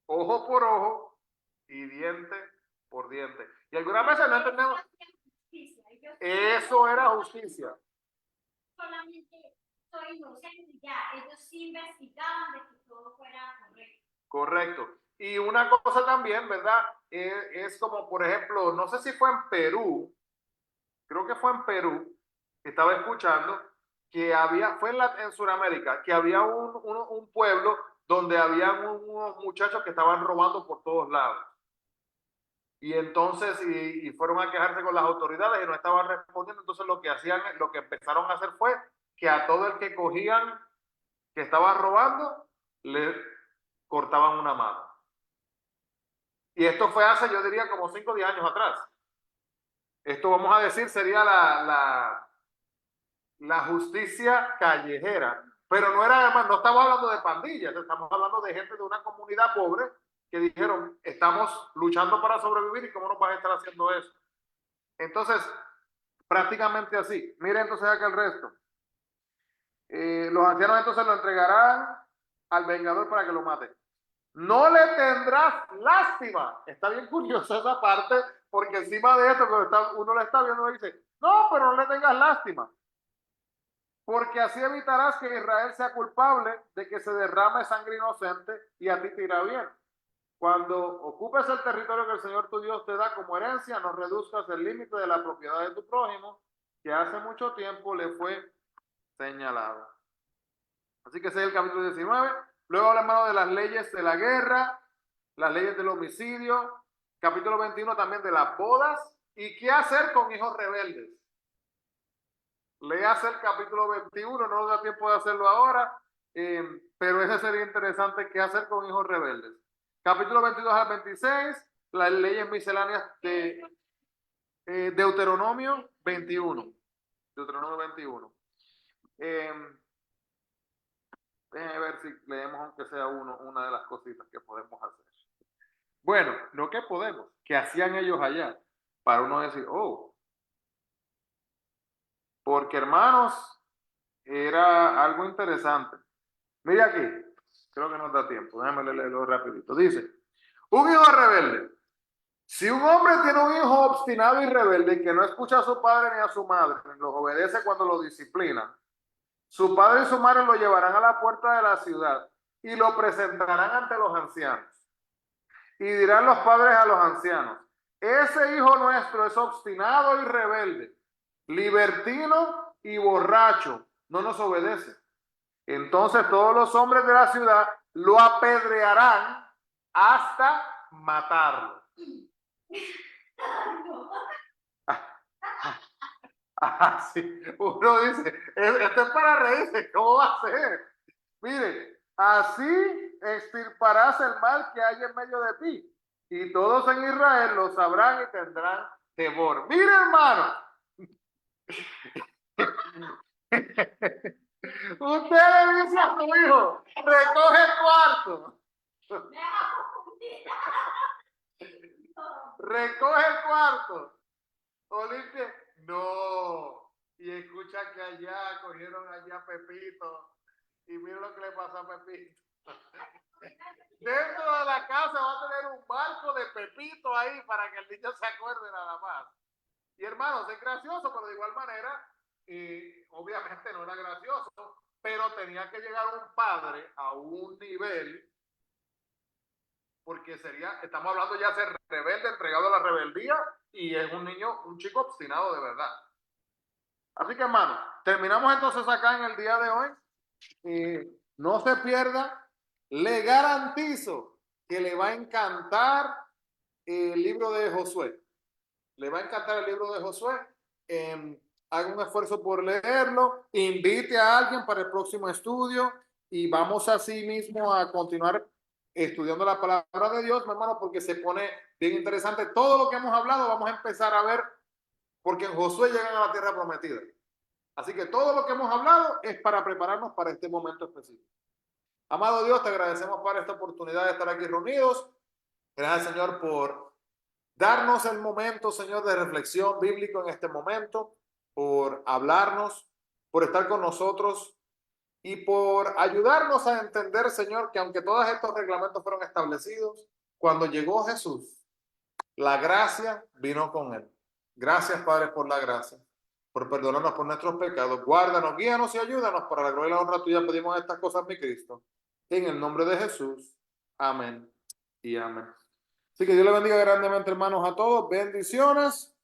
Ojo por ojo y diente por diente. Y algunas veces no entendemos. Eso era justicia. Solamente soy inocente, ya, ellos sí investigaban de que todo fuera correcto. Correcto. Y una cosa también, ¿verdad? Es como, por ejemplo, no sé si fue en Perú, creo que fue en Perú, estaba escuchando que había, fue en Sudamérica, que había un pueblo donde habían unos muchachos que estaban robando por todos lados. Y entonces, y fueron a quejarse con las autoridades y no estaban respondiendo. Entonces lo que hacían, lo que empezaron a hacer fue que a todo el que cogían que estaba robando, le cortaban una mano. Y esto fue hace, yo diría, como 5 o 10 años atrás. Esto, vamos a decir, sería la justicia callejera. Pero no era, además, no estamos hablando de pandillas, estamos hablando de gente de una comunidad pobre que dijeron, estamos luchando para sobrevivir y cómo nos vas a estar haciendo eso. Entonces, prácticamente así. Miren entonces acá el resto. Los ancianos entonces lo entregarán al vengador para que lo mate. No le tendrás lástima. Está bien curiosa esa parte, porque encima de esto, cuando uno le está viendo, le dice, no, pero no le tengas lástima. Porque así evitarás que Israel sea culpable de que se derrame sangre inocente y a ti te irá bien. Cuando ocupes el territorio que el Señor tu Dios te da como herencia, no reduzcas el límite de la propiedad de tu prójimo, que hace mucho tiempo le fue señalado. Así que ese es el capítulo 19. Luego habla, hermano, de las leyes de la guerra, las leyes del homicidio. Capítulo 21 también de las bodas y qué hacer con hijos rebeldes. Leas el capítulo 21, no nos da tiempo de hacerlo ahora, pero ese sería interesante, qué hacer con hijos rebeldes. Capítulo 22 al 26, las leyes misceláneas de... Deuteronomio 21. Deuteronomio 21. Déjenme ver si leemos aunque sea una de las cositas que podemos hacer. Bueno, no que podemos, que hacían ellos allá, para uno decir, oh, porque hermanos, era algo interesante. Mira aquí, creo que nos da tiempo, déjame leerlo rapidito. Dice, un hijo rebelde. Si un hombre tiene un hijo obstinado y rebelde que no escucha a su padre ni a su madre, los obedece cuando lo disciplinan, su padre y su madre lo llevarán a la puerta de la ciudad y lo presentarán ante los ancianos. Y dirán los padres a los ancianos, ese hijo nuestro es obstinado y rebelde, libertino y borracho, no nos obedece. Entonces todos los hombres de la ciudad lo apedrearán hasta matarlo. Así, uno dice, esto es para reírse, ¿cómo va a ser? Mire, así extirparás el mal que hay en medio de ti, y todos en Israel lo sabrán y tendrán temor. Mire, hermano, usted le dice a su hijo, recoge el cuarto, recoge el cuarto, o limpie, no, y escucha que allá cogieron allá a Pepito, y mira lo que le pasó a Pepito. Dentro de la casa va a tener un barco de Pepito ahí para que el niño se acuerde nada más. Y hermanos, es gracioso, pero de igual manera, obviamente no era gracioso, pero tenía que llegar un padre a un nivel, porque estamos hablando ya de ser rebelde, entregado a la rebeldía, y es un niño, un chico obstinado de verdad. Así que hermanos, terminamos entonces acá en el día de hoy. No se pierda, le garantizo que le va a encantar el libro de Josué. Le va a encantar el libro de Josué. Haga un esfuerzo por leerlo, invite a alguien para el próximo estudio y vamos así mismo a continuar estudiando la palabra de Dios, mi hermano, porque se pone bien interesante. Todo lo que hemos hablado vamos a empezar a ver porque en Josué llegan a la tierra prometida. Así que todo lo que hemos hablado es para prepararnos para este momento específico. Amado Dios, te agradecemos por esta oportunidad de estar aquí reunidos. Gracias, Señor, por darnos el momento, Señor, de reflexión bíblico en este momento, por hablarnos, por estar con nosotros y por ayudarnos a entender, Señor, que aunque todos estos reglamentos fueron establecidos, cuando llegó Jesús, la gracia vino con él. Gracias, Padre, por la gracia, por perdonarnos por nuestros pecados. Guárdanos, guíanos y ayúdanos para la gloria y la honra tuya. Pedimos estas cosas, mi Cristo, en el nombre de Jesús. Amén y amén. Así que Dios le bendiga grandemente, hermanos, a todos. Bendiciones.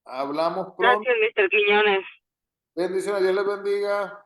Hablamos pronto. Gracias, Mr. Quiñones. Bendiciones. Dios les bendiga.